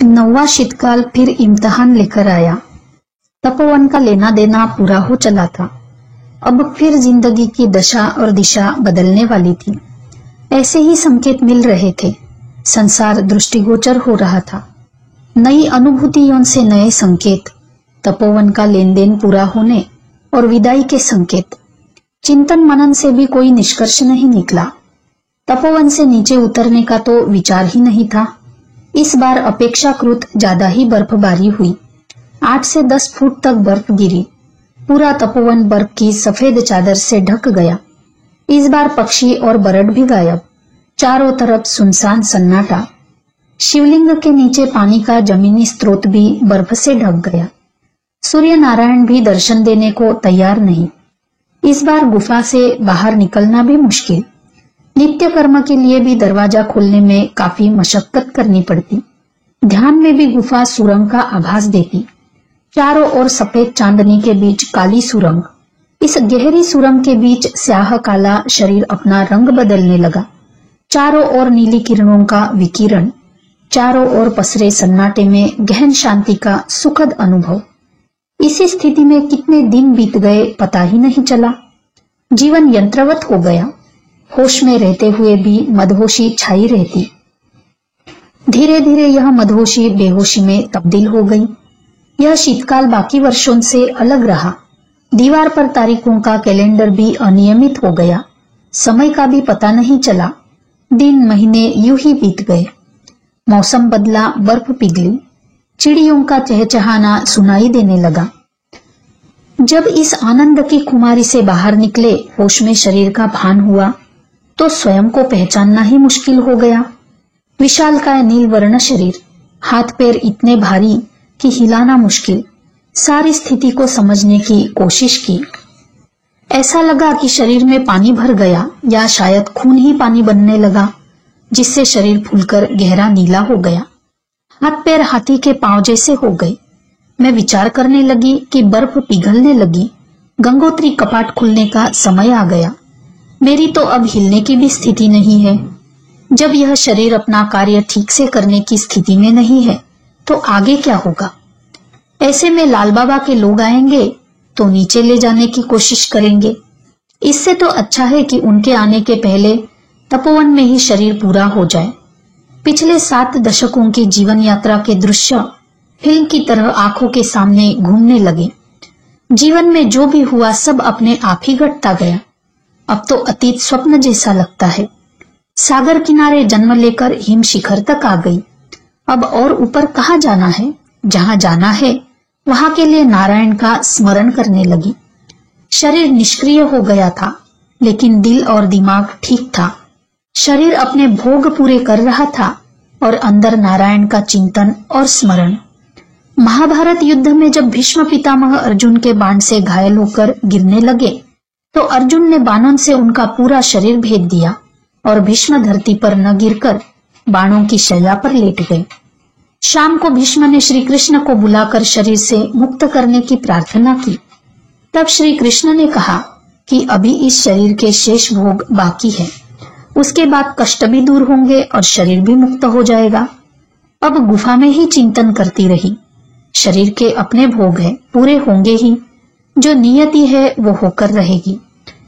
9वां शीतकाल फिर इम्तिहान लेकर आया। तपोवन का लेना देना पूरा हो चला था। अब फिर जिंदगी की दशा और दिशा बदलने वाली थी। ऐसे ही संकेत मिल रहे थे। संसार दृष्टिगोचर हो रहा था। नई अनुभूतियों से नए संकेत, तपोवन का लेन देन पूरा होने और विदाई के संकेत। चिंतन मनन से भी कोई निष्कर्ष नहीं निकला। तपोवन से नीचे उतरने का तो विचार ही नहीं था। इस बार अपेक्षाकृत ज्यादा ही बर्फबारी हुई। 8 से 10 फुट तक बर्फ गिरी। पूरा तपोवन बर्फ की सफेद चादर से ढक गया। इस बार पक्षी और बरड भी गायब। चारों तरफ सुनसान सन्नाटा। शिवलिंग के नीचे पानी का जमीनी स्रोत भी बर्फ से ढक गया। सूर्य नारायण भी दर्शन देने को तैयार नहीं। इस बार गुफा से बाहर निकलना भी मुश्किल। नित्य कर्म के लिए भी दरवाजा खोलने में काफी मशक्कत करनी पड़ती। ध्यान में भी गुफा सुरंग का आभास देती। चारों ओर सफेद चांदनी के बीच काली सुरंग। इस गहरी सुरंग के बीच स्याह काला शरीर अपना रंग बदलने लगा। चारों ओर नीली किरणों का विकिरण। चारों ओर पसरे सन्नाटे में गहन शांति का सुखद अनुभव। इसी स्थिति में कितने दिन बीत गए पता ही नहीं चला। जीवन यंत्रवत हो गया। होश में रहते हुए भी मदहोशी छाई रहती। धीरे धीरे यह मदहोशी बेहोशी में तब्दील हो गई। यह शीतकाल बाकी वर्षों से अलग रहा। दीवार पर तारीखों का कैलेंडर भी अनियमित हो गया। समय का भी पता नहीं चला। दिन महीने यूं ही बीत गए। मौसम बदला, बर्फ पिघली। चिड़ियों का चहचहाना सुनाई देने लगा। जब इस आनंद की खुमारी से बाहर निकले, होश में शरीर का भान हुआ तो स्वयं को पहचानना ही मुश्किल हो गया। विशालकाय नील वर्ण शरीर, हाथ पैर इतने भारी कि हिलाना मुश्किल। सारी स्थिति को समझने की कोशिश की। ऐसा लगा कि शरीर में पानी भर गया या शायद खून ही पानी बनने लगा, जिससे शरीर फूलकर गहरा नीला हो गया। हाथ पैर हाथी के पांव जैसे हो गए। मैं विचार करने लगी कि बर्फ पिघलने लगी। गंगोत्री कपाट खुलने का समय आ गया। मेरी तो अब हिलने की भी स्थिति नहीं है। जब यह शरीर अपना कार्य ठीक से करने की स्थिति में नहीं है तो आगे क्या होगा? ऐसे में लाल बाबा के लोग आएंगे तो नीचे ले जाने की कोशिश करेंगे। इससे तो अच्छा है कि उनके आने के पहले तपोवन में ही शरीर पूरा हो जाए। पिछले 7 दशकों की जीवन यात्रा के दृश्य फिल्म की तरह आंखों के सामने घूमने लगे। जीवन में जो भी हुआ सब अपने आप ही घटता गया। अब तो अतीत स्वप्न जैसा लगता है। सागर किनारे जन्म लेकर हिम शिखर तक आ गई। अब और ऊपर कहाँ जाना है? जहाँ जाना है वहां के लिए नारायण का स्मरण करने लगी। शरीर निष्क्रिय हो गया था, लेकिन दिल और दिमाग ठीक था। शरीर अपने भोग पूरे कर रहा था और अंदर नारायण का चिंतन और स्मरण। महाभारत युद्ध में जब भीष्म पितामह अर्जुन के बाण से घायल होकर गिरने लगे तो अर्जुन ने बाणों से उनका पूरा शरीर भेद दिया और भीष्म धरती पर न गिरकर बाणों की शैया पर लेट गए। शाम को भीष्म ने श्री कृष्ण को बुलाकर शरीर से मुक्त करने की प्रार्थना की। तब श्री कृष्ण ने कहा कि अभी इस शरीर के शेष भोग बाकी है। उसके बाद कष्ट भी दूर होंगे और शरीर भी मुक्त हो जाएगा। अब गुफा में ही चिंतन करती रही। शरीर के अपने भोग है, पूरे होंगे ही। जो नियति है वो होकर रहेगी।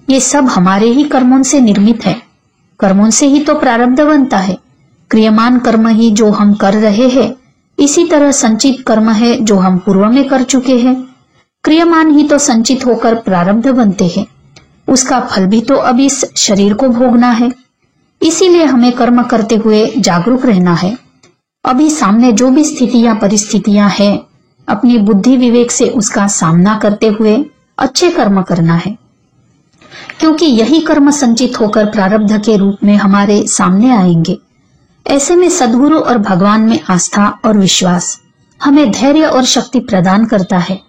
ये सब हमारे ही कर्मों से निर्मित है। कर्मों से ही तो प्रारब्ध बनता है। क्रियमान कर्म ही जो हम कर रहे हैं, इसी तरह संचित कर्म है जो हम पूर्व में कर चुके हैं। क्रियमान ही तो संचित होकर प्रारब्ध बनते हैं। उसका फल भी तो अब इस शरीर को भोगना है। इसीलिए हमें कर्म करते हुए जागरूक रहना है। अभी सामने जो भी स्थितियां परिस्थितियां हैं, अपनी बुद्धि विवेक से उसका सामना करते हुए अच्छे कर्म करना है, क्योंकि यही कर्म संचित होकर प्रारब्ध के रूप में हमारे सामने आएंगे। ऐसे में सद्गुरु और भगवान में आस्था और विश्वास हमें धैर्य और शक्ति प्रदान करता है,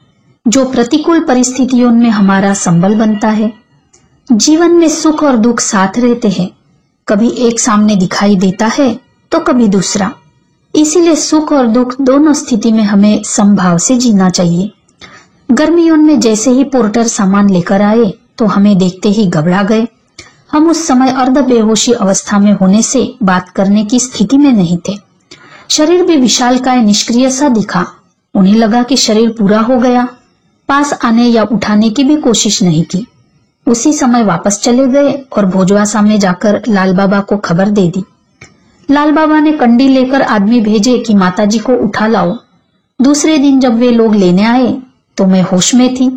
जो प्रतिकूल परिस्थितियों में हमारा संबल बनता है। जीवन में सुख और दुख साथ रहते हैं। कभी एक सामने दिखाई देता है तो कभी दूसरा। इसीलिए सुख और दुख दोनों स्थिति में हमें समभाव से जीना चाहिए। गर्मियों में जैसे ही पोर्टर सामान लेकर आए तो हमें देखते ही घबरा गए। हम उस समय अर्ध बेहोशी अवस्था में होने से बात करने की स्थिति में नहीं थे। शरीर भी विशालकाय निष्क्रिय सा दिखा। उन्हें लगा कि शरीर पूरा हो गया। पास आने या उठाने की भी कोशिश नहीं की। उसी समय वापस चले गए और भोजवासा में जाकर लाल बाबा को खबर दे दी। लाल बाबा ने कंडी लेकर आदमी भेजे कि माताजी को उठा लाओ। दूसरे दिन जब वे लोग लेने आए तो मैं होश में थी।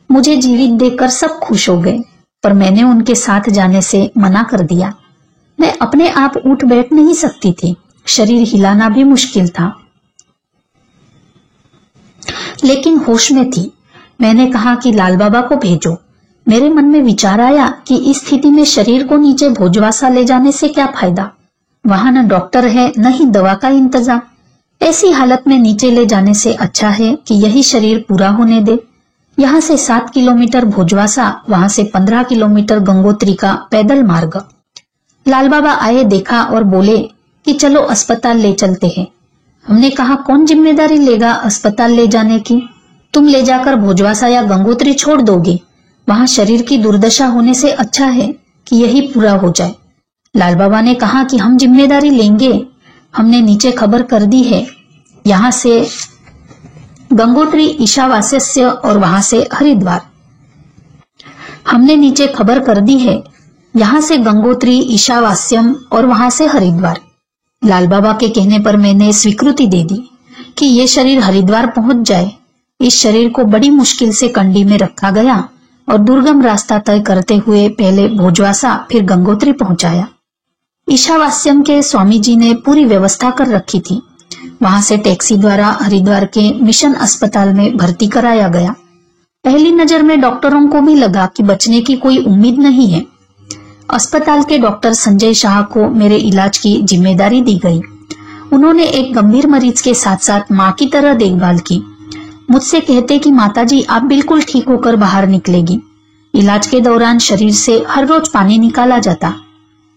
मुझे जीवित देखकर सब खुश हो गए, पर मैंने उनके साथ जाने से मना कर दिया। मैं अपने आप उठ बैठ नहीं सकती थी, शरीर हिलाना भी मुश्किल था, लेकिन होश में थी। मैंने कहा कि लाल बाबा को भेजो। मेरे मन में विचार आया कि इस स्थिति में शरीर को नीचे भोजवासा ले जाने से क्या फायदा। वहां न डॉक्टर है न ही दवा का इंतजाम। ऐसी हालत में नीचे ले जाने से अच्छा है कि यही शरीर पूरा होने दे। यहाँ से 7 किलोमीटर भोजवासा, वहां से 15 किलोमीटर गंगोत्री का पैदल मार्ग। लाल बाबा आए, देखा और बोले कि चलो अस्पताल ले चलते हैं। हमने कहा कौन जिम्मेदारी लेगा अस्पताल ले जाने की? तुम ले जाकर भोजवासा या गंगोत्री छोड़ दोगे। वहां शरीर की दुर्दशा होने से अच्छा है कि यही पूरा हो जाए। लाल बाबा ने कहा कि हम जिम्मेदारी लेंगे। हमने नीचे खबर कर दी है, यहाँ से गंगोत्री ईशावास्य और वहां से हरिद्वार। हमने नीचे खबर कर दी है, यहाँ से गंगोत्री ईशावास्यम और वहां से हरिद्वार। लाल बाबा के कहने पर मैंने स्वीकृति दे दी कि ये शरीर हरिद्वार पहुंच जाए। इस शरीर को बड़ी मुश्किल से कंडी में रखा गया और दुर्गम रास्ता तय करते हुए पहले भोजवासा फिर गंगोत्री पहुंचाया। ईशावास्यम के स्वामी जी ने पूरी व्यवस्था कर रखी थी। वहां से टैक्सी द्वारा हरिद्वार के मिशन अस्पताल में भर्ती कराया गया। पहली नजर में डॉक्टरों को भी लगा कि बचने की कोई उम्मीद नहीं है। अस्पताल के डॉक्टर संजय शाह को मेरे इलाज की जिम्मेदारी दी गई। उन्होंने एक गंभीर मरीज के साथ साथ माँ की तरह देखभाल की। मुझसे कहते कि माताजी आप बिल्कुल ठीक होकर बाहर निकलेगी। इलाज के दौरान शरीर से हर रोज पानी निकाला जाता।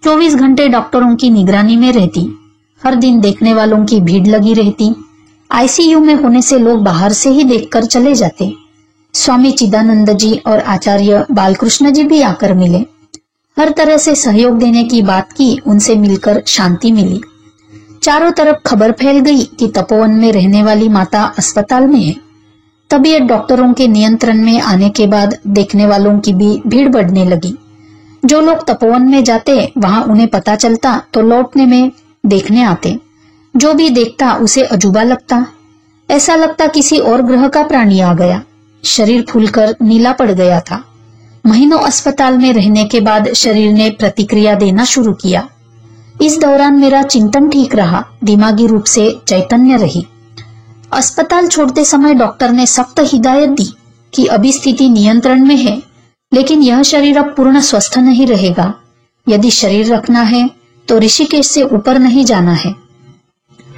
24 घंटे डॉक्टरों की निगरानी में रहती। हर दिन देखने वालों की भीड़ लगी रहती। आईसीयू में होने से लोग बाहर से ही देखकर चले जाते। स्वामी चिदानंद जी और आचार्य बालकृष्ण जी भी आकर मिले। हर तरह से सहयोग देने की बात की। उनसे मिलकर शांति मिली। चारों तरफ खबर फैल गई कि तपोवन में रहने वाली माता अस्पताल में है। तबीयत डॉक्टरों के नियंत्रण में आने के बाद देखने वालों की भी भीड़ बढ़ने लगी। जो लोग तपोवन में जाते वहां उन्हें पता चलता तो लौटने में देखने आते। जो भी देखता उसे अजूबा लगता। ऐसा लगता किसी और ग्रह का प्राणी आ गया। शरीर फूलकर नीला पड़ गया था। महीनों अस्पताल में रहने के बाद शरीर ने प्रतिक्रिया देना शुरू किया। इस दौरान मेरा चिंतन ठीक रहा, दिमागी रूप से चैतन्य रही। अस्पताल छोड़ते समय डॉक्टर ने सख्त हिदायत दी कि अभी स्थिति नियंत्रण में है, लेकिन यह शरीर अब पूर्ण स्वस्थ नहीं रहेगा। यदि शरीर रखना है तो ऋषिकेश से ऊपर नहीं जाना है।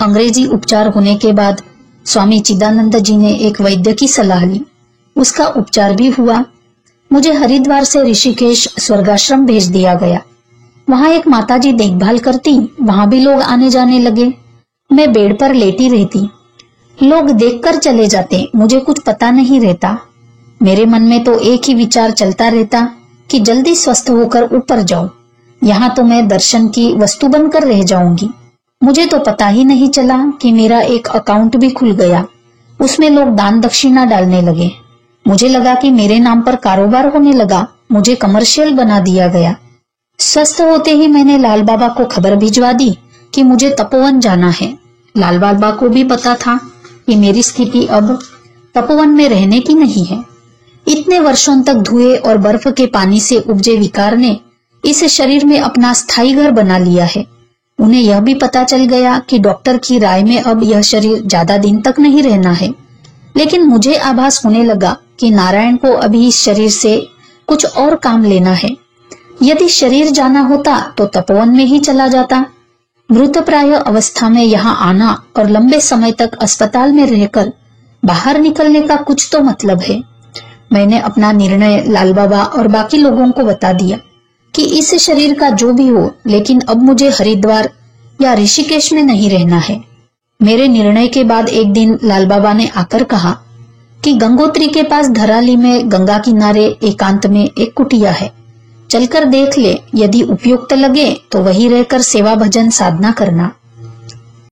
अंग्रेजी उपचार होने के बाद स्वामी चिदानंद जी ने एक वैद्य की सलाह ली। उसका उपचार भी हुआ। मुझे हरिद्वार से ऋषिकेश स्वर्गाश्रम भेज दिया गया। वहां एक माताजी देखभाल करती। वहां भी लोग आने जाने लगे। मैं बेड पर लेटी रहती। लोग देखकर चले जाते, मुझे कुछ पता नहीं रहता। मेरे मन में तो एक ही विचार चलता रहता कि जल्दी स्वस्थ होकर ऊपर जाऊं। यहाँ तो मैं दर्शन की वस्तु बनकर रह जाऊंगी। मुझे तो पता ही नहीं चला कि मेरा एक अकाउंट भी खुल गया। उसमें लोग दान दक्षिणा डालने लगे। मुझे लगा कि मेरे नाम पर कारोबार होने लगा। मुझे कमर्शियल बना दिया गया। स्वस्थ होते ही मैंने लाल बाबा को खबर भिजवा दी कि मुझे तपोवन जाना है। लाल बाबा को भी पता था कि मेरी स्थिति अब तपोवन में रहने की नहीं है। इतने वर्षों तक धुएं और बर्फ के पानी से उपजे विकार ने इस शरीर में अपना स्थायी घर बना लिया है। उन्हें यह भी पता चल गया कि डॉक्टर की राय में अब यह शरीर ज्यादा दिन तक नहीं रहना है। लेकिन मुझे आभास होने लगा कि नारायण को अभी इस शरीर से कुछ और काम लेना है। यदि शरीर जाना होता तो तपोवन में ही चला जाता। मृतप्राय अवस्था में यहाँ आना और लंबे समय तक अस्पताल में रहकर बाहर निकलने का कुछ तो मतलब है। मैंने अपना निर्णय लाल बाबा और बाकी लोगों को बता दिया कि इस शरीर का जो भी हो, लेकिन अब मुझे हरिद्वार या ऋषिकेश में नहीं रहना है। मेरे निर्णय के बाद एक दिन लाल बाबा ने आकर कहा कि गंगोत्री के पास धराली में गंगा किनारे एकांत में एक कुटिया है, चलकर देख ले। यदि उपयुक्त लगे तो वहीं रहकर सेवा भजन साधना करना।